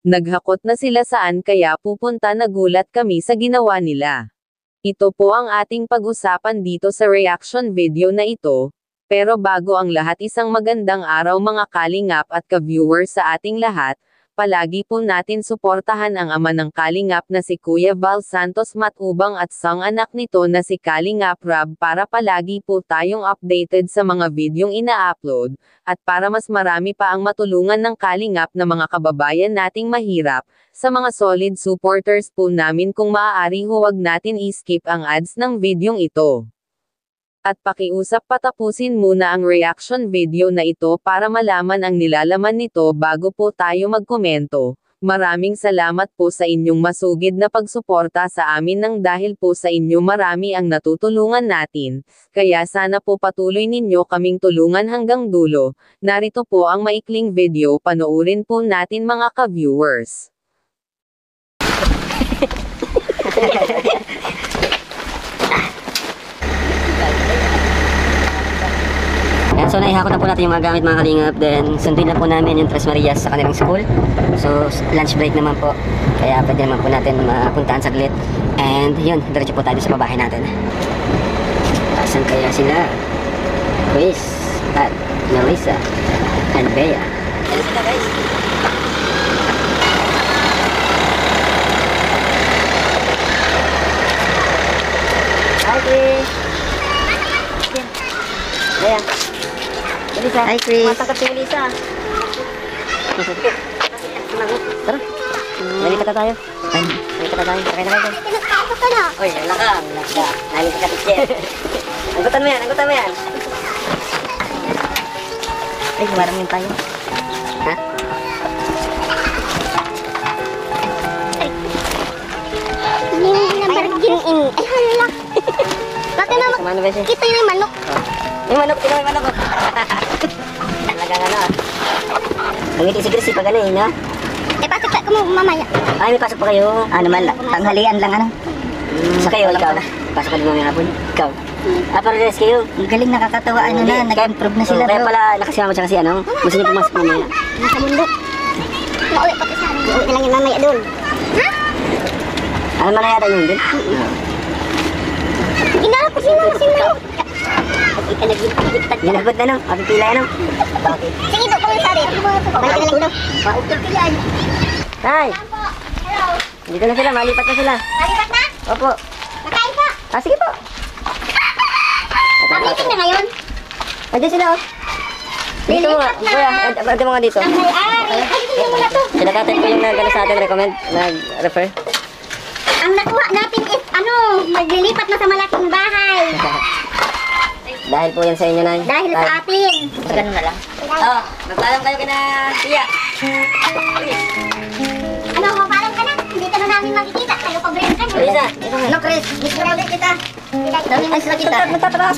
Naghakot na sila saan kaya pupunta, nagulat kami sa ginawa nila. Ito po ang ating pag-usapan dito sa reaction video na ito. Pero bago ang lahat, isang magandang araw mga kalingap at ka-viewers sa ating lahat. Palagi po natin suportahan ang ama ng kalingap na si Kuya Val Santos Matubang at sang anak nito na si Kalingap Rab para palagi po tayong updated sa mga videong ina-upload, at para mas marami pa ang matulungan ng kalingap na mga kababayan nating mahirap. Sa mga solid supporters po namin, kung maaari huwag natin i-skip ang ads ng videong ito. At pakiusap patapusin muna ang reaction video na ito para malaman ang nilalaman nito bago po tayo magkomento. Maraming salamat po sa inyong masugid na pagsuporta sa amin, nang dahil po sa inyo marami ang natutulungan natin. Kaya sana po patuloy ninyo kaming tulungan hanggang dulo. Narito po ang maikling video, panoorin po natin mga ka-viewers. So naihakot na po natin yung mga gamit mga kalingap. Then sundin na po namin yung Tres Marias sa kanilang school. So lunch break naman po, kaya pwede naman po natin mapuntaan saglit. And yun, diretso po tayo sa babahay natin. Asan kaya sila? Chris at Melissa and Bea. Ayan sila guys. Hi Chris. Bea. Melissa. Hi, Chris. Matangkap si Melissa. Tara. Balik na tayo. Balik na tayo. Sakay na kayo. Tinagkakot ka na. Uy, lakang. Namin ka teacher. Anggutan mo yan. Anggutan mo yan. Ay, humarang yun tayo. Ha? Hindi na bargin in. Ay, hala. Bakit naman? Kumano ba siya? Kita yung manok. Yung manok, tingnan mo yung manok. Talagang ano. Ngiti si Chris, pag ano yun, ha? Eh, pasok ka mo mamaya. Ay, may pasok pa kayo. Ano man, tanghalian lang, ano? Sa kayo, ikaw. Pasok ka din mamaya hapon. Ikaw. Para res kayo. Ang galing, nakakatawa. Ano na, nag-improve na sila. Kaya pala, nakasama siya kasi ano. Gusto niyo pumasok mamaya. Nasa mundo. Nauwi pa sa amin. Nauwi na lang yung mamaya doon. Ha? Ano man na yata yun din? Ginala ko sila. Ginagod na, no? Mapipila, no? Sige, ito ko yung sari. Balik na lang ito. Pautol ka yan. Tay! Hello. Dito na sila, malipat na sila. Malipat na? Opo. Nakain ka? Sige po. Mabilis na ngayon. Andiyan sila, oh. Dito mo nga. Kuya, ante mo nga dito. Ang may-ari. Ay, hindi mo na to. Sila tatay po yung nag-ano sa atin, recommend, nag-refer. Ang nakuha natin is, maglilipat na sa malaking bahay. Dahil po yan sa inyo, Nay. Dahil sa atin. Ganun na lang. Oo, magpaalam kayo kina Tia. Mapalam ka na. Hindi ka na namin makikita. Kayo pa break ka na. Lisa, Chris? Gusto na ulit kita. magtatakas pa.